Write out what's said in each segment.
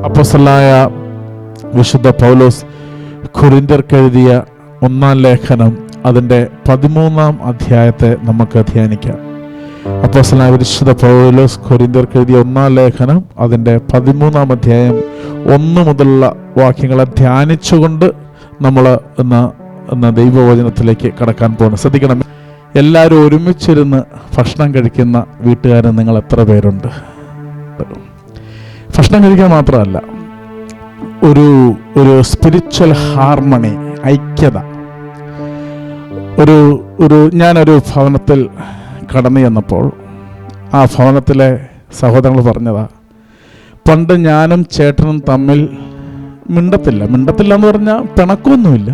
അപ്പോസ്തലനായ വിശുദ്ധ പൗലോസ് കൊരിന്ത്യർക്കെഴുതിയ 1-ാം ലേഖനം അതിൻ്റെ 13-ാം അധ്യായത്തെ നമുക്ക് ധ്യാനിക്കാം. അപ്പോസ്തലനായ വിശുദ്ധ പൗലോസ് കൊരിന്ത്യർക്കെഴുതിയ 1-ാം ലേഖനം അതിൻ്റെ 13-ാം അധ്യായം 1 മുതലുള്ള വാക്യങ്ങളെ ധ്യാനിച്ചുകൊണ്ട് നമ്മൾ ഇന്ന് ദൈവവചനത്തിലേക്ക് കടക്കാൻ പോകുന്നു. ശ്രദ്ധിക്കണം, എല്ലാവരും ഒരുമിച്ചിരുന്ന് ഭക്ഷണം കഴിക്കുന്ന വീട്ടുകാരൻ നിങ്ങൾ എത്ര പേരുണ്ട്? ഭക്ഷണം കഴിക്കാൻ മാത്രമല്ല, ഒരു സ്പിരിച്വൽ ഹാർമണി, ഐക്യത. ഞാനൊരു ഭവനത്തിൽ കടന്നു ചെന്നപ്പോൾ ആ ഭവനത്തിലെ സഹോദരങ്ങൾ പറഞ്ഞതാ, പണ്ട് ഞാനും ചേട്ടനും തമ്മിൽ മിണ്ടത്തില്ല എന്ന് പറഞ്ഞാൽ പിണക്കമൊന്നുമില്ല.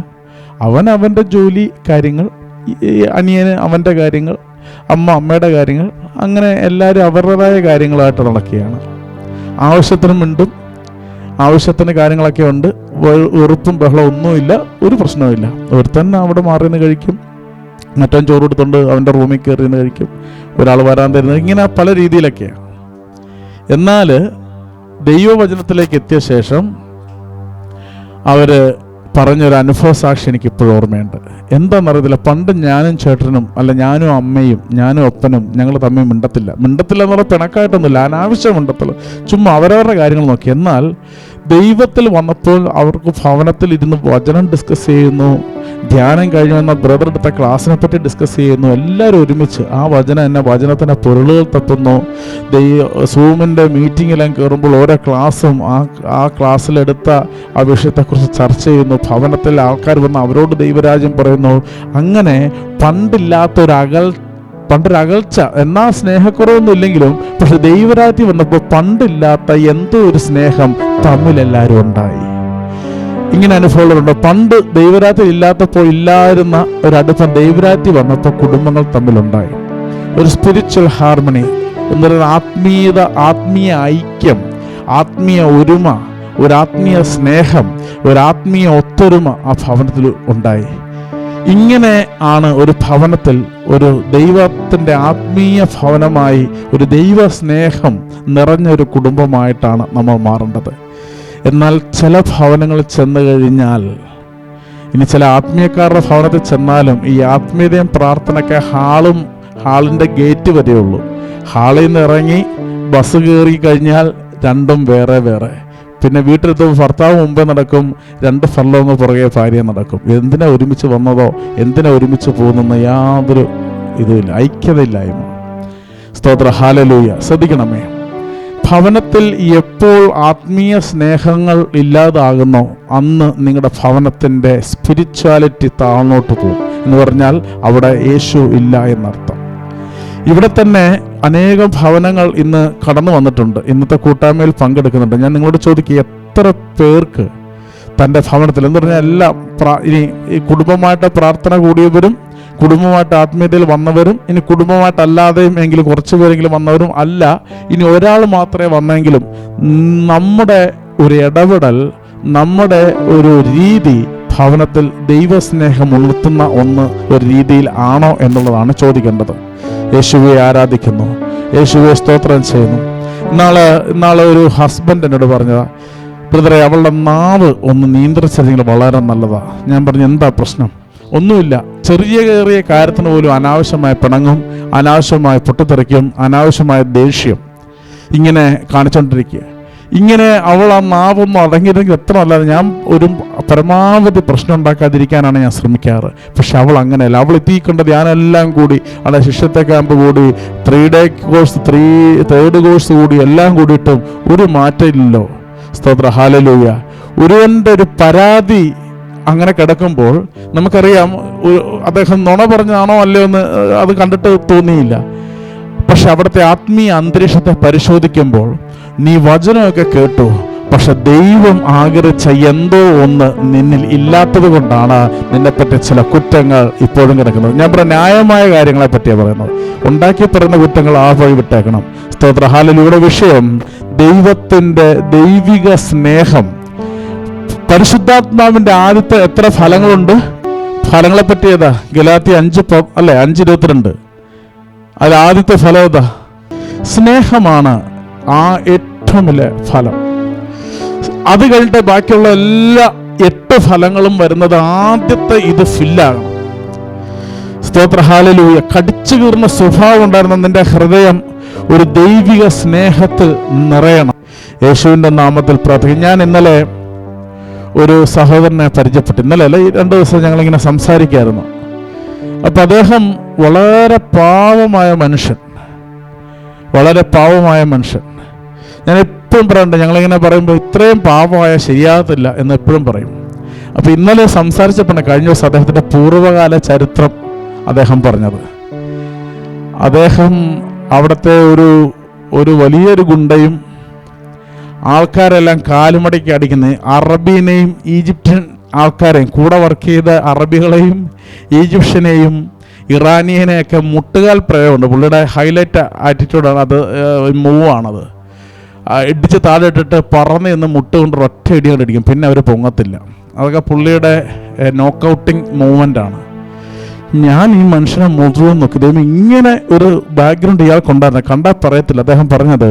അവൻ്റെ ജോലി കാര്യങ്ങൾ, അനിയന് അവൻ്റെ കാര്യങ്ങൾ, അമ്മയുടെ കാര്യങ്ങൾ, അങ്ങനെ എല്ലാവരും അവരുടേതായ കാര്യങ്ങളായിട്ട് നടക്കുകയാണ്. ആവശ്യത്തിന് മിണ്ടും, ആവശ്യത്തിന് കാര്യങ്ങളൊക്കെ ഉണ്ട്, വെറുപ്പും ബഹളം ഒന്നുമില്ല, ഒരു പ്രശ്നവുമില്ല. ഒരുത്തന്നെ അവിടെ മാറി നിന്ന് കഴിക്കും, മറ്റവൻ ചോറ് കൊടുത്തുകൊണ്ട് അവൻ്റെ റൂമിൽ കയറി നിന്ന് കഴിക്കും, ഒരാൾ വരാൻ തരുന്നത്, ഇങ്ങനെ പല രീതിയിലൊക്കെയാണ്. എന്നാൽ ദൈവവചനത്തിലേക്ക് എത്തിയ ശേഷം അവർ പറഞ്ഞൊരു അനുഭവ സാക്ഷി എനിക്ക് ഇപ്പോഴും ഓർമ്മയുണ്ട്. എന്താണെന്നറിയത്തില്ല, പണ്ട് ഞാനും ചേട്ടനും, അല്ല ഞാനും അമ്മയും ഞാനും ഒപ്പനും ഞങ്ങൾ തമ്മിൽ മിണ്ടത്തില്ല എന്ന് പറഞ്ഞാൽ പിണക്കായിട്ടൊന്നുമില്ല, അനാവശ്യം മിണ്ടത്തില്ല, ചുമ്മാ അവരവരുടെ കാര്യങ്ങൾ നോക്കി. എന്നാൽ ദൈവത്തിൽ വന്നപ്പോൾ അവർക്ക് ഭവനത്തിൽ ഇരുന്ന് വചനം ഡിസ്കസ് ചെയ്യുന്നു, ധ്യാനം കഴിഞ്ഞു വന്ന ബ്രദർ എടുത്ത ക്ലാസ്സിനെ പറ്റി ഡിസ്കസ് ചെയ്യുന്നു, എല്ലാവരും ഒരുമിച്ച് ആ വചനത്തിൻ്റെ പൊരുളുകൾ തട്ടുന്നു. സൂമിൻ്റെ മീറ്റിങ്ങിലും കയറുമ്പോൾ ഓരോ ക്ലാസ്സും ആ ക്ലാസ്സിലെടുത്ത ആ വിഷയത്തെക്കുറിച്ച് ചർച്ച ചെയ്യുന്നു. ഭവനത്തിൽ ആൾക്കാർ വന്ന് അവരോട് ദൈവരാജ്യം പറയുന്നു. അങ്ങനെ പണ്ടൊരകൽച്ച, എന്നാൽ സ്നേഹക്കുറവൊന്നും ഇല്ലെങ്കിലും, പക്ഷെ ദൈവരാജ്യം വന്നപ്പോൾ പണ്ടില്ലാത്ത എന്തോ ഒരു സ്നേഹം തമ്മിലെല്ലാവരും ഉണ്ടായി. ഇങ്ങനെ അനുഭവങ്ങളുണ്ട്. പണ്ട് ദൈവരാജ്യം ഇല്ലാത്തപ്പോൾ ഇല്ലായിരുന്ന ഒരടുപ്പം ദൈവരാജ്യം വന്നപ്പോൾ കുടുംബങ്ങൾ തമ്മിലുണ്ടായി. ഒരു സ്പിരിച്വൽ ഹാർമണി എന്നൊരു ആത്മീയ ഐക്യം, ആത്മീയ ഒരുമ, ഒരു ആത്മീയ സ്നേഹം, ഒരു ആത്മീയ ഒത്തൊരുമ ആ ഭവനത്തിൽ ഉണ്ടായി. ഇങ്ങനെ ആണ് ഒരു ഭവനത്തിൽ, ഒരു ദൈവത്തിൻ്റെ ആത്മീയ ഭവനമായി, ഒരു ദൈവ സ്നേഹം നിറഞ്ഞൊരു കുടുംബമായിട്ടാണ് നമ്മൾ മാറേണ്ടത്. എന്നാൽ ചില ഭവനങ്ങളിൽ ചെന്ന് കഴിഞ്ഞാൽ, ഇനി ചില ആത്മീയക്കാരുടെ ഭവനത്തിൽ ചെന്നാലും ഈ ആത്മീയതയും പ്രാർത്ഥനയൊക്കെ ഹാളിൻ്റെ ഗേറ്റ് വരെയുള്ളൂ. ഹാളിൽ നിന്ന് ഇറങ്ങി ബസ് കയറി കഴിഞ്ഞാൽ രണ്ടും വേറെ വേറെ. പിന്നെ വീട്ടിലെത്തുമ്പോൾ ഭർത്താവ് മുമ്പേ നടക്കും, 2 ഫർലോങ് പുറകെ ഭാര്യ നടക്കും. എന്തിനാ ഒരുമിച്ച് വന്നതോ, എന്തിനാ ഒരുമിച്ച് പോകുന്നെന്ന് യാതൊരു ഇതുമില്ല, ഐക്യതയില്ലായ്മ. സ്തോത്രം, ഹല്ലേലൂയ. ശ്രദ്ധിക്കണമേ, ഭവനത്തിൽ എപ്പോൾ ആത്മീയ സ്നേഹങ്ങൾ ഇല്ലാതാകുന്നോ അന്ന് നിങ്ങളുടെ ഭവനത്തിൻ്റെ സ്പിരിച്വാലിറ്റി താഴ്ന്നോട്ട് പോകും. എന്ന് പറഞ്ഞാൽ അവിടെ യേശു ഇല്ല എന്നർത്ഥം. ഇവിടെ തന്നെ അനേകം ഭവനങ്ങൾ ഇന്ന് കടന്നു വന്നിട്ടുണ്ട്, ഇന്നത്തെ കൂട്ടായ്മയിൽ പങ്കെടുക്കുന്നുണ്ട്. ഞാൻ നിങ്ങളോട് ചോദിക്കുക, എത്ര പേർക്ക് തൻ്റെ ഭവനത്തിൽ, എന്ന് പറഞ്ഞാൽ എല്ലാം ഇനി ഈ കുടുംബമായിട്ട് പ്രാർത്ഥന കൂടിയവരും, കുടുംബമായിട്ട് ആത്മീയതയിൽ വന്നവരും, ഇനി കുടുംബമായിട്ടല്ലാതെയും എങ്കിലും കുറച്ച് പേരെങ്കിലും വന്നവരും അല്ല, ഇനി ഒരാൾ മാത്രമേ വന്നെങ്കിലും നമ്മുടെ ഒരു ഇടപെടൽ, നമ്മുടെ ഒരു രീതി ഭവനത്തിൽ ദൈവസ്നേഹം ഉണർത്തുന്ന ഒരു രീതിയിൽ ആണോ എന്നുള്ളതാണ് ചോദിക്കേണ്ടത്. യേശുവെ ആരാധിക്കുന്നു, യേശുവെ സ്തോത്രം ചെയ്യുന്നു. ഇന്നാളെ ഒരു ഹസ്ബൻഡ് എന്നോട് പറഞ്ഞതാ, ബ്രദറെ അവളുടെ നാവ് ഒന്ന് നിയന്ത്രിച്ചെങ്കിൽ വളരെ നല്ലതാ. ഞാൻ പറഞ്ഞു, എന്താ പ്രശ്നം? ഒന്നുമില്ല, ചെറിയ കാര്യത്തിന് പോലും അനാവശ്യമായ പിണങ്ങും, അനാവശ്യമായ പൊട്ടിത്തെറിക്കും, അനാവശ്യമായ ദേഷ്യം ഇങ്ങനെ കാണിച്ചുകൊണ്ടിരിക്കുക. ഇങ്ങനെ അവൾ ആ നാവൊന്നും അടങ്ങിയിരുന്നെങ്കിൽ എത്ര നല്ലത്. ഞാൻ ഒരു പരമാവധി പ്രശ്നം ഉണ്ടാക്കാതിരിക്കാനാണ് ഞാൻ ശ്രമിക്കാറ്. പക്ഷെ അവൾ അങ്ങനെയല്ല. അവൾ എത്തിക്കേണ്ട ധ്യാനെല്ലാം കൂടി, അവിടെ ശിഷ്യത്തെ ക്യാമ്പ് കൂടി, 3-day കോഴ്സ്, 3rd കോഴ്സ് കൂടി, എല്ലാം കൂടിയിട്ടും ഒരു മാറ്റമില്ലല്ലോ. സ്തോത്രം, ഹല്ലേലൂയ. ഒരുവൻ്റെ ഒരു പരാതി അങ്ങനെ കിടക്കുമ്പോൾ നമുക്കറിയാം അദ്ദേഹം നുണ പറഞ്ഞതാണോ അല്ലയോ എന്ന് അത് കണ്ടിട്ട് തോന്നിയില്ല. പക്ഷെ അവിടുത്തെ ആത്മീയ അന്തരീക്ഷത്തെ പരിശോധിക്കുമ്പോൾ, നീ വചനമൊക്കെ കേട്ടു, പക്ഷെ ദൈവം ആഗ്രഹിച്ച എന്തോ ഒന്ന് നിന്നിൽ ഇല്ലാത്തത് കൊണ്ടാണ് നിന്നെപ്പറ്റി ചില കുറ്റങ്ങൾ ഇപ്പോഴും കിടക്കുന്നത്. ഞാൻ പറഞ്ഞ ന്യായമായ കാര്യങ്ങളെ പറ്റിയാണ് പറയുന്നത്. ഉണ്ടാക്കി പറയുന്ന കുറ്റങ്ങൾ ആ വഴി വിട്ടേക്കണം. സ്തോത്ര, ഹല്ലേലൂയ. വിഷയം ദൈവത്തിൻ്റെ ദൈവിക സ്നേഹം. പരിശുദ്ധാത്മാവിൻ്റെ ആദ്യത്തെ എത്ര ഫലങ്ങളുണ്ട്? ഫലങ്ങളെ പറ്റി ഏതാ? ഗലാത്യ 5:22. അതിൽ ആദ്യത്തെ ഫലം ഏതാ? സ്നേഹമാണ് ആ ഏറ്റവും വലിയ ഫലം. അത് കഴിഞ്ഞിട്ട് ബാക്കിയുള്ള എല്ലാ 8 ഫലങ്ങളും വരുന്നത് ആദ്യത്തെ ഇത് ഫില്ലാകണം. സ്തോത്ര ഹല്ലേലൂയ. കടിച്ചു കീറുന്ന സ്വഭാവം ഉണ്ടായിരുന്ന നിന്റെ ഹൃദയം ഒരു ദൈവിക സ്നേഹത്തിൽ നിറയണം. യേശുവിൻ്റെ നാമത്തിൽ പ്രാർത്ഥിക്കും. ഞാൻ ഇന്നലെ ഒരു സഹോദരനെ പരിചയപ്പെട്ടു. ഇന്നലെ അല്ല, 2 ദിവസം ഞങ്ങളിങ്ങനെ സംസാരിക്കായിരുന്നു. അപ്പം അദ്ദേഹം വളരെ പാവമായ മനുഷ്യൻ. ഞാൻ എപ്പോഴും പറയണ്ട, ഞങ്ങളിങ്ങനെ പറയുമ്പോൾ ഇത്രയും പാവമായ ശരിയാകത്തില്ല എന്ന് എപ്പോഴും പറയും. അപ്പം ഇന്നലെ സംസാരിച്ചപ്പോൾ കഴിഞ്ഞ ദിവസം അദ്ദേഹത്തിൻ്റെ പൂർവ്വകാല ചരിത്രം അദ്ദേഹം പറഞ്ഞത്. അദ്ദേഹം അവിടുത്തെ ഒരു വലിയൊരു ഗുണ്ടയും ആൾക്കാരെല്ലാം കാലുമടക്കി അടിക്കുന്ന അറബീനെയും ഈജിപ്ഷ്യൻ ആൾക്കാരെയും കൂടെ വർക്ക് ചെയ്ത അറബികളെയും ഈജിപ്ഷ്യനെയും ഇറാനിയനെയൊക്കെ മുട്ടുകാൽ പ്രയോഗമുണ്ട്. പുള്ളിയുടെ ഹൈലൈറ്റ് ആറ്റിറ്റ്യൂഡാണ് അത്. മൂവാണത്. ഇടിച്ച് താഴെ ഇട്ടിട്ട് പറന്ന് നിന്ന് മുട്ട് കൊണ്ട് ഒറ്റ ഇടി കൊണ്ട് അടിക്കും, പിന്നെ അവർ പൊങ്ങത്തില്ല. അതൊക്കെ പുള്ളിയുടെ നോക്കൗട്ടിങ് മൂവ്മെൻ്റാണ്. ഞാൻ ഈ മനുഷ്യനെ മുഴുവൻ നോക്കി, ദൈവം ഇങ്ങനെ ഒരു ബാക്ക്ഗ്രൗണ്ട് ഇയാൾക്കുണ്ടായിരുന്നു, കണ്ടാൽ പറയത്തില്ല. അദ്ദേഹം പറഞ്ഞത്,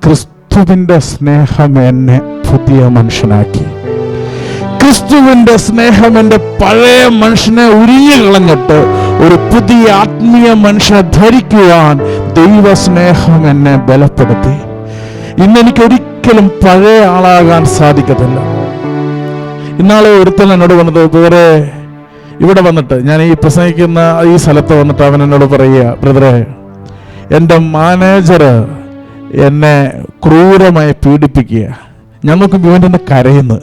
ക്രിസ്തുവിൻ്റെ സ്നേഹം എന്നെ പുതിയ മനുഷ്യനാക്കി. ക്രിസ്തുവിൻ്റെ സ്നേഹം എൻ്റെ പഴയ മനുഷ്യനെ ഉരിഞ്ഞു കളഞ്ഞിട്ട് ഒരു പുതിയ ആത്മീയ മനുഷ്യനെ ധരിക്കുവാൻ ദൈവസ്നേഹം എന്നെ ബലപ്പെടുത്തി. ഇന്നെനിക്കൊരിക്കലും പഴയ ആളാകാൻ സാധിക്കത്തില്ല. ഇന്നാളെ ഒരുത്തൻ എന്നോട് വന്നത്, വേറെ ഇവിടെ വന്നിട്ട്, ഞാൻ ഈ പ്രസംഗിക്കുന്ന ഈ സ്ഥലത്ത് വന്നിട്ട് അവൻ എന്നോട് പറയുക, ബ്രദറെ, എൻ്റെ മാനേജർ എന്നെ ക്രൂരമായി പീഡിപ്പിക്കുക. ഞാൻ നോക്കുമ്പോൾ ഇവൻ്റെ ഒന്ന് കരയുന്നു.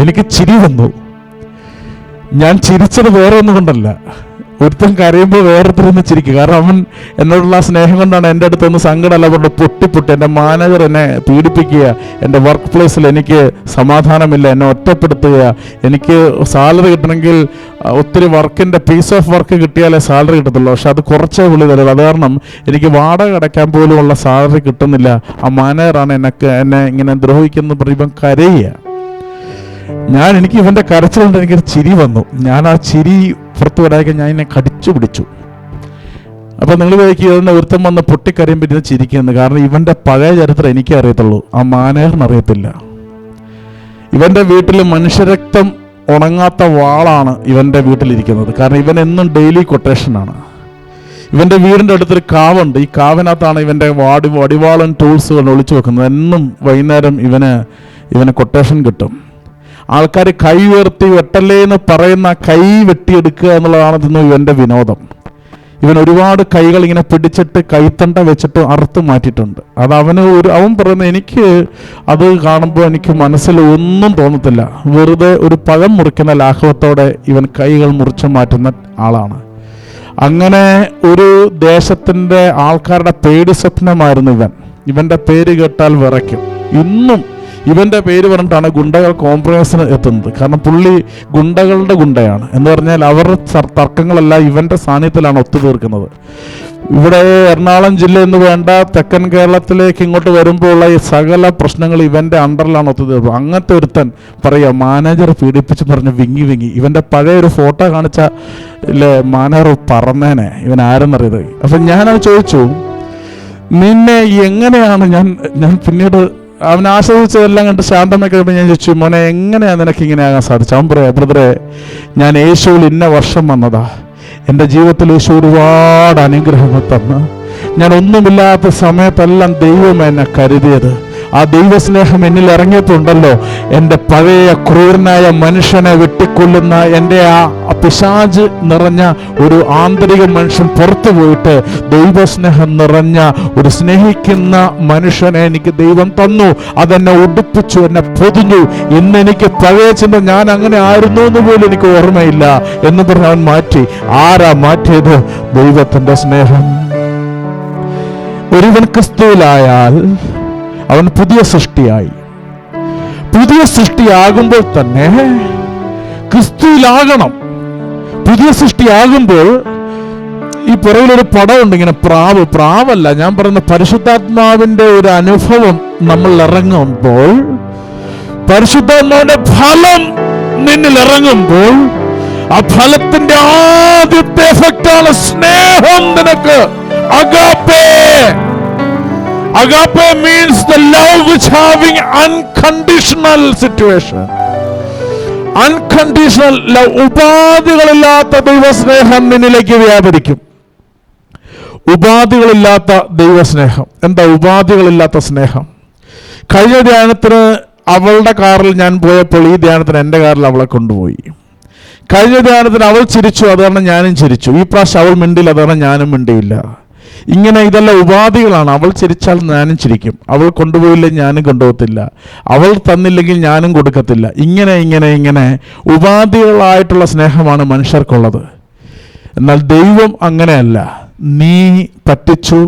എനിക്ക് ചിരി വന്നു. ഞാൻ ചിരിച്ചത് വേറെ ഒന്നും കൊണ്ടല്ല, ഒരുത്തൻ കരയുമ്പോൾ വേറൊരുത്തരൊന്ന് ചിരിക്കുക. കാരണം അവൻ എന്നോടുള്ള സ്നേഹം കൊണ്ടാണ്. എൻ്റെ അടുത്തൊന്ന് സങ്കടമല്ല, അവരുടെ പൊട്ടി എൻ്റെ മാനേജർ എന്നെ പീഡിപ്പിക്കുക, എൻ്റെ വർക്ക് പ്ലേസിൽ എനിക്ക് സമാധാനമില്ല, എന്നെ ഒറ്റപ്പെടുത്തുക, എനിക്ക് സാലറി കിട്ടണമെങ്കിൽ ഒത്തിരി വർക്കിൻ്റെ പീസ് ഓഫ് വർക്ക് കിട്ടിയാലേ സാലറി കിട്ടത്തുള്ളൂ, പക്ഷെ അത് കുറച്ചേ പുള്ളി തരുള്ളൂ. അത് കാരണം എനിക്ക് വാടക അടയ്ക്കാൻ പോലുമുള്ള സാലറി കിട്ടുന്നില്ല. ആ മാനേജറാണ് എന്നെ ഇങ്ങനെ ദ്രോഹിക്കുന്നത് പറയുമ്പം കരയുക. എനിക്ക് ഇവൻ്റെ കരച്ചിലുണ്ട്, എനിക്കൊരു ചിരി വന്നു. ഞാൻ ആ ചിരി പുറത്തു വിടാതെ ഞാൻ എന്നെ കടിച്ചു പിടിച്ചു. അപ്പം നിങ്ങൾ ചോദിക്കുക, ഇതിൻ്റെ ഒരുത്തം വന്ന് പൊട്ടിക്കരയുമ്പോൾ ഇരുന്ന് ചിരിക്കുന്നത്. കാരണം ഇവൻ്റെ പഴയ ചരിത്രം എനിക്കേ അറിയത്തുള്ളൂ, ആ മാനേജറിന് അറിയത്തില്ല. ഇവൻ്റെ വീട്ടിൽ മനുഷ്യരക്തം ഉണങ്ങാത്ത വാളാണ് ഇവൻ്റെ വീട്ടിലിരിക്കുന്നത്. കാരണം ഇവൻ എന്നും ഡെയിലി കൊട്ടേഷനാണ്. ഇവൻ്റെ വീടിൻ്റെ അടുത്തൊരു കാവുണ്ട്. ഈ കാവിനകത്താണ് ഇവൻ്റെ വടിവാളും ടൂൾസുകളും ഒളിച്ചു വെക്കുന്നത്. എന്നും വൈകുന്നേരം ഇവന് കൊട്ടേഷൻ കിട്ടും. ആൾക്കാർ കൈ ഉയർത്തി വെട്ടല്ലേ എന്ന് പറയുന്ന കൈ വെട്ടിയെടുക്കുക എന്നുള്ളതാണ് ഇന്ന് ഇവൻ്റെ വിനോദം. ഇവൻ ഒരുപാട് കൈകൾ ഇങ്ങനെ പിടിച്ചിട്ട് കൈത്തണ്ട വെച്ചിട്ട് അറുത്ത് മാറ്റിയിട്ടുണ്ട്. അത് അവൻ പറയുന്നത്, എനിക്ക് അത് കാണുമ്പോൾ എനിക്ക് മനസ്സിൽ ഒന്നും തോന്നത്തില്ല. വെറുതെ ഒരു പഴം മുറിക്കുന്ന ലാഘവത്തോടെ ഇവൻ കൈകൾ മുറിച്ച് മാറ്റുന്ന ആളാണ്. അങ്ങനെ ഒരു ദേശത്തിൻ്റെ ആൾക്കാരുടെ പേടി സ്വപ്നമായിരുന്നു ഇവൻ. ഇവൻ്റെ പേര് കേട്ടാൽ വിറയ്ക്കും. ഇന്നും ഇവൻ്റെ പേര് പറഞ്ഞിട്ടാണ് ഗുണ്ടകൾ കോംപ്രമൈസിന് എത്തുന്നത്. കാരണം പുള്ളി ഗുണ്ടകളുടെ ഗുണ്ടയാണ് എന്ന് പറഞ്ഞാൽ അവരുടെ തർക്കങ്ങളെല്ലാം ഇവൻ്റെ സാന്നിധ്യത്തിലാണ് ഒത്തുതീർക്കുന്നത്. ഇവിടെ എറണാകുളം ജില്ല എന്ന് വേണ്ട തെക്കൻ കേരളത്തിലേക്ക് ഇങ്ങോട്ട് വരുമ്പോൾ ഉള്ള ഈ സകല പ്രശ്നങ്ങൾ ഇവൻ്റെ അണ്ടറിലാണ് ഒത്തുതീർക്കുക. അങ്ങനത്തെ ഒരുത്തൻ പറയുക, മാനേജർ പീഡിപ്പിച്ച് പറഞ്ഞ് വിങ്ങി. ഇവൻ്റെ പഴയ ഒരു ഫോട്ടോ കാണിച്ച മാനേജർ പറന്നേനെ ഇവൻ ആരെന്നറിയത്. അപ്പം ഞാനത് ചോദിച്ചു, നിന്നെ എങ്ങനെയാണ് ഞാൻ പിന്നീട് അവൻ ആശ്രയിച്ചതെല്ലാം കണ്ട് ശാന്തമായി കഴിയുമ്പോൾ ഞാൻ ചോദിച്ചു, മോനെ എങ്ങനെയാണ് നിനക്ക് ഇങ്ങനെ ആകാൻ സാധിച്ചു? അവൻ പറയാം, ബ്രദറെ, ഞാൻ യേശുവിൽ ഇന്ന വർഷം വന്നതാ. എൻ്റെ ജീവിതത്തിൽ യേശു ഒരുപാട് അനുഗ്രഹങ്ങൾ തന്ന്, ഞാൻ ഒന്നുമില്ലാത്ത സമയത്തെല്ലാം ദൈവം എന്നെ കരുതിയത്. ആ ദൈവസ്നേഹം എന്നിൽ ഇറങ്ങിയിട്ടുണ്ടല്ലോ, എൻ്റെ പഴയ ക്രൂരനായ മനുഷ്യനെ വെട്ടിക്കൊല്ലുന്ന എൻ്റെ ആ പിശാച് നിറഞ്ഞ ഒരു ആന്തരിക മനുഷ്യൻ പുറത്തു പോയിട്ട് ദൈവസ്നേഹം നിറഞ്ഞ ഒരു സ്നേഹിക്കുന്ന മനുഷ്യനെ എനിക്ക് ദൈവം തന്നു. അതെന്നെ ഉടുപ്പിച്ചു, എന്നെ പൊതിഞ്ഞു. ഇന്ന് എനിക്ക് പഴയ ചിന്ത ഞാൻ അങ്ങനെ ആയിരുന്നു എന്ന് പോലും എനിക്ക് ഓർമ്മയില്ല എന്ന് പറഞ്ഞ് അവൻ മാറ്റി. ആരാ മാറ്റിയത്? ദൈവത്തിൻ്റെ സ്നേഹം. ഒരുവൻ ക്രിസ്തുവിലായാൽ അവൻ പുതിയ സൃഷ്ടിയായി. പുതിയ സൃഷ്ടിയാകുമ്പോൾ തന്നെ ക്രിസ്തുവിലാകണം. പുതിയ സൃഷ്ടിയാകുമ്പോൾ ഈ പുറകിലൊരു പടമുണ്ട്, ഇങ്ങനെ പ്രാവല്ല, ഞാൻ പറയുന്ന പരിശുദ്ധാത്മാവിന്റെ ഒരു അനുഭവം നമ്മൾ ഇറങ്ങുമ്പോൾ, പരിശുദ്ധാത്മാവിന്റെ ഫലം നിന്നിൽ ഇറങ്ങുമ്പോൾ, ആ ഫലത്തിന്റെ ആദ്യത്തെ എഫക്റ്റാണ് സ്നേഹം. നിനക്ക് അഗാപ്പേ, Agape means the love which having unconditional situation. Unconditional love. ഉപാധികളില്ലാത്ത ദൈവസ്നേഹം നിന്നിലേക്ക് വ്യാപരിക്കും. ഉപാധികളില്ലാത്ത ദൈവസ്നേഹം. എന്താ ഉപാധികളില്ലാത്ത സ്നേഹം? കഴിഞ്ഞ ധ്യാനത്തിന് അവളുടെ കാറിൽ ഞാൻ പോയപ്പോൾ ഈ ധ്യാനത്തിന് എൻ്റെ കാറിൽ അവളെ കൊണ്ടുപോയി. കഴിഞ്ഞ ധ്യാനത്തിന് അവൾ ചിരിച്ചു, അതാണ് ഞാനും ചിരിച്ചു. ഈ പ്രാവശ്യം അവൾ മിണ്ടില്ല, അതാണ് ഞാനും മിണ്ടിയില്ല. ഇങ്ങനെ ഇതെല്ലാം ഉപാധികളാണ്. അവൾ ചിരിച്ചാൽ ഞാനും ചിരിക്കും, അവൾ കൊണ്ടുപോയില്ലെങ്കിൽ ഞാനും കൊണ്ടുപോകത്തില്ല, അവൾ തന്നില്ലെങ്കിൽ ഞാനും കൊടുക്കത്തില്ല. ഇങ്ങനെ ഇങ്ങനെ ഇങ്ങനെ ഉപാധികളായിട്ടുള്ള സ്നേഹമാണ് മനുഷ്യർക്കുള്ളത്. എന്നാൽ ദൈവം അങ്ങനെയല്ല. നീ പറ്റിച്ചു,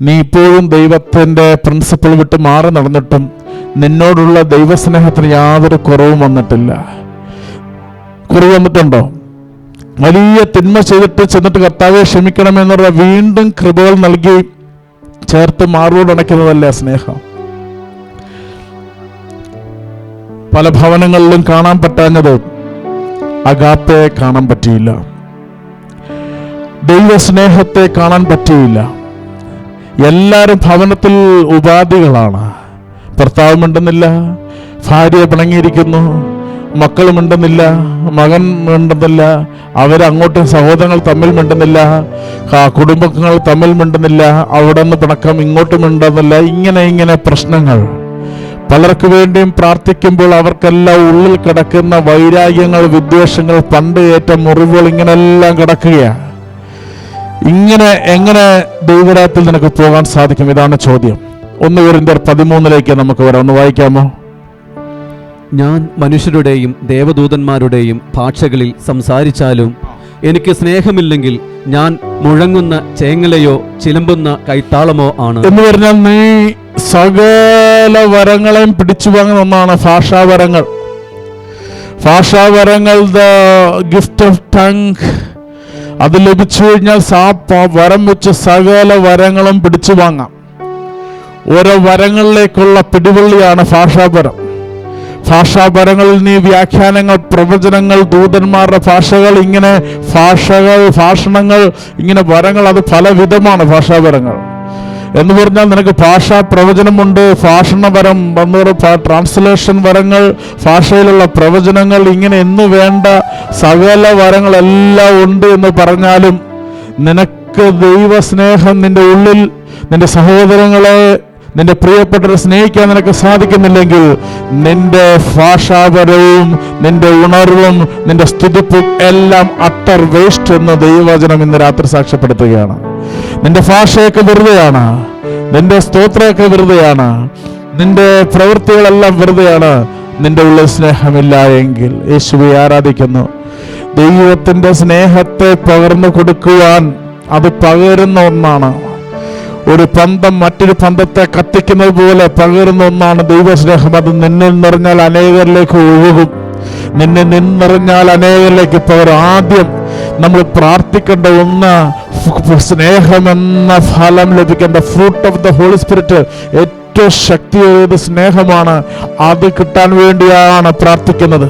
നീ ഇപ്പോഴും ദൈവത്തിൻ്റെ പ്രിൻസിപ്പിൾ വിട്ട് മാറി നടന്നിട്ടും നിന്നോടുള്ള ദൈവസ്നേഹത്തിന് യാതൊരു കുറവും വന്നിട്ടില്ല. കുറവ് വന്നിട്ടുണ്ടോ? വലിയ തിന്മ ചെയ്തിട്ട് ചെന്നിട്ട് കർത്താവെ ക്ഷമിക്കണമെന്ന് പറഞ്ഞാൽ വീണ്ടും കൃപകൾ നൽകി ചേർത്ത് മാറോടണയ്ക്കുന്നതല്ലേ സ്നേഹം. പല ഭവനങ്ങളിലും കാണാൻ പറ്റാഞ്ഞത് അഗാപ്പയെ കാണാൻ പറ്റിയില്ല, ദൈവസ്നേഹത്തെ കാണാൻ പറ്റിയില്ല. എല്ലാവരും ഭവനത്തിൽ ഉപാധികളാണ്. ഭർത്താവ് മിണ്ടുന്നില്ല, ഭാര്യ പിണങ്ങിയിരിക്കുന്നു, മക്കൾ മിണ്ടുന്നില്ല, മകൻ മിണ്ടുന്നില്ല, അവരങ്ങോട്ടും സഹോദരങ്ങൾ തമ്മിൽ മിണ്ടുന്നില്ല, കുടുംബങ്ങൾ തമ്മിൽ മിണ്ടുന്നില്ല, അവിടെ നിന്ന് പിണക്കം, ഇങ്ങോട്ടും മിണ്ടുന്നില്ല. ഇങ്ങനെ പ്രശ്നങ്ങൾ. പലർക്ക് വേണ്ടിയും പ്രാർത്ഥിക്കുമ്പോൾ അവർക്കെല്ലാം ഉള്ളിൽ കിടക്കുന്ന വൈരാഗ്യങ്ങൾ, വിദ്വേഷങ്ങൾ, പണ്ട് ഏറ്റ മുറിവുകൾ ഇങ്ങനെല്ലാം കിടക്കുകയാണ്. ഇങ്ങനെ എങ്ങനെ ദൈവരാജ്യത്തിൽ നിനക്ക് പോകാൻ സാധിക്കും? ഇതാണ് ചോദ്യം. 1 കൊരിന്ത്യർ 13 നമുക്ക് വരാം. ഒന്ന് വായിക്കാമോ? ഞാൻ മനുഷ്യരുടെയും ദേവദൂതന്മാരുടെയും ഭാഷകളിൽ സംസാരിച്ചാലും എനിക്ക് സ്നേഹമില്ലെങ്കിൽ ഞാൻ മുഴങ്ങുന്ന ചേങ്ങലയോ ചിലമ്പുന്ന കൈത്താളമോ ആണ്. എന്ന് പറഞ്ഞാൽ നീ സകല വരങ്ങളെയും പിടിച്ചു വാങ്ങുന്ന ഒന്നാണ് ഭാഷാവരങ്ങൾ. ഭാഷാവരങ്ങൾ, ദ ഗിഫ്റ്റ് ഓഫ് ടങ്, അത് ലഭിച്ചു കഴിഞ്ഞാൽ വരം വെച്ച് സകല വരങ്ങളും പിടിച്ചു വാങ്ങാം. ഓരോ വരങ്ങളിലേക്കുള്ള പിടിവള്ളിയാണ് ഭാഷാപരം. ഭാഷാപരങ്ങളിൽ നീ വ്യാഖ്യാനങ്ങൾ, പ്രവചനങ്ങൾ, ദൂതന്മാരുടെ ഭാഷകൾ, ഇങ്ങനെ ഭാഷണങ്ങൾ, ഇങ്ങനെ വരങ്ങൾ, അത് പലവിധമാണ് ഭാഷാപരങ്ങൾ. എന്ന് പറഞ്ഞാൽ നിനക്ക് ഭാഷാ പ്രവചനമുണ്ട്, ഭാഷണപരം, ട്രാൻസ്ലേഷൻ വരങ്ങൾ, ഭാഷയിലുള്ള പ്രവചനങ്ങൾ, ഇങ്ങനെ എന്ന് വേണ്ട സകല വരങ്ങളെല്ലാം ഉണ്ട് എന്ന് പറഞ്ഞാലും നിനക്ക് ദൈവസ്നേഹം നിന്റെ ഉള്ളിൽ, നിന്റെ സഹോദരങ്ങളെ, നിന്റെ പ്രിയപ്പെട്ടവരെ സ്നേഹിക്കാൻ നിനക്ക് സാധിക്കുന്നില്ലെങ്കിൽ നിന്റെ ഭാഷാപരവും നിന്റെ ഉണർവും നിന്റെ സ്തുതിപ്പും എല്ലാം അട്ടർ വേസ്റ്റ് എന്ന് ദൈവവചനം ഇന്ന് രാത്രി സാക്ഷ്യപ്പെടുത്തുകയാണ്. നിന്റെ ഭാഷയൊക്കെ വെറുതെയാണ്, നിന്റെ സ്തോത്രമൊക്കെ വെറുതെയാണ്, നിന്റെ പ്രവൃത്തികളെല്ലാം വെറുതെയാണ്. നിന്റെ ഉള്ളിൽ സ്നേഹമില്ല എങ്കിൽ യേശുവെ ആരാധിക്കുന്നു. ദൈവത്തിന്റെ സ്നേഹത്തെ പകർന്നു കൊടുക്കുവാൻ അത് പകരുന്ന ഒന്നാണ്. ഒരു പന്തം മറ്റൊരു പന്തത്തെ കത്തിക്കുന്നത് പോലെ പകരുന്ന ഒന്നാണ് ദൈവസ്നേഹം. അത് നിന്നിൽ നിറഞ്ഞാൽ അനേകരിലേക്ക് ഒഴുകും, നിന്നെ നിന്നറിഞ്ഞാൽ അനേകരിലേക്ക് പകരും. ആദ്യം നമ്മൾ പ്രാർത്ഥിക്കേണ്ട ഒന്ന് സ്നേഹമെന്ന ഫലം ലഭിക്കേണ്ട fruit of the holy spirit, ഏറ്റവും ശക്തിയേറിയത് സ്നേഹമാണ്. അത് കിട്ടാൻ വേണ്ടിയാണ് പ്രാർത്ഥിക്കുന്നത്.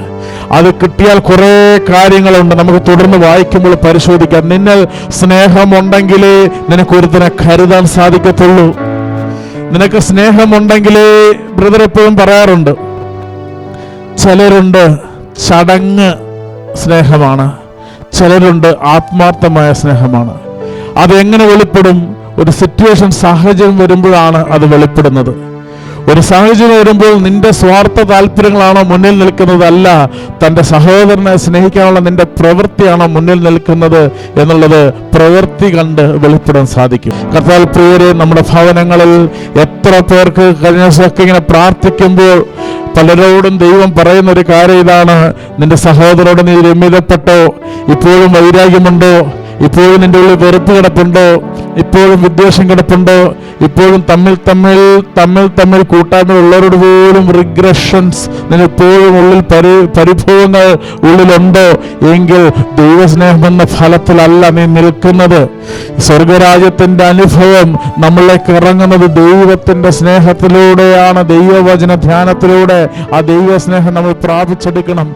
അത് കിട്ടിയാൽ കുറേ കാര്യങ്ങളുണ്ട്, നമുക്ക് തുടർന്ന് വായിക്കുമ്പോൾ പരിശോധിക്കാം. നിന്നിൽ സ്നേഹമുണ്ടെങ്കിലേ നിനക്ക് ഒരുത്തിനെ കരുതാൻ സാധിക്കത്തുള്ളൂ. നിനക്ക് സ്നേഹമുണ്ടെങ്കിലേ, ബ്രദർ എപ്പോഴും പറയാറുണ്ട്, ചിലരുണ്ട് ചടങ്ങ് സ്നേഹമാണ്, ചിലരുണ്ട് ആത്മാർത്ഥമായ സ്നേഹമാണ്. അതെങ്ങനെ വെളിപ്പെടും? ഒരു സിറ്റുവേഷൻ, സാഹചര്യം വരുമ്പോഴാണ് അത് വെളിപ്പെടുന്നത്. ഒരു സാഹചര്യം വരുമ്പോൾ നിന്റെ സ്വാർത്ഥ താല്പര്യങ്ങളാണോ മുന്നിൽ നിൽക്കുന്നത്? അല്ല, തൻ്റെ സഹോദരനെ സ്നേഹിക്കാനുള്ള നിന്റെ പ്രവൃത്തിയാണോ മുന്നിൽ നിൽക്കുന്നത് എന്നുള്ളത് പ്രവൃത്തി കണ്ട് വെളിപ്പെടാൻ സാധിക്കും. കർത്താവിൽ പ്രിയരെ, നമ്മുടെ ഭവനങ്ങളിൽ എത്ര പേർക്ക് കഴിഞ്ഞ ദിവസമൊക്കെ ഇങ്ങനെ പ്രാർത്ഥിക്കുമ്പോൾ പലരോടും ദൈവം പറയുന്ന ഒരു കാര്യം ഇതാണ്: നിന്റെ സഹോദരോട് നീ രമ്യതപ്പെട്ടോ? ഇപ്പോഴും വൈരാഗ്യമുണ്ടോ? ഇപ്പോഴും നിന്റെ ഉള്ളിൽ വെറുപ്പ് കിടപ്പുണ്ടോ? ഇപ്പോഴും വിദ്വേഷം കിടപ്പുണ്ടോ? ഇപ്പോഴും തമ്മിൽ കൂട്ടായ്മ ഉള്ളവരോട് പോലും റിഗ്രഷൻസ്, നിനപ്പോഴും ഉള്ളിൽ പരിഭവങ്ങൾ ഉള്ളിലുണ്ടോ? എങ്കിൽ ദൈവസ്നേഹം എന്ന ഫലത്തിലല്ല നീ നിൽക്കുന്നത്. സ്വർഗരാജ്യത്തിന്റെ അനുഭവം നമ്മളിലേക്ക് ഇറങ്ങുന്നത് ദൈവത്തിന്റെ സ്നേഹത്തിലൂടെയാണ്, ദൈവവചന ധ്യാനത്തിലൂടെ. ആ ദൈവസ്നേഹം നമ്മൾ പ്രാപിച്ചെടുക്കണം.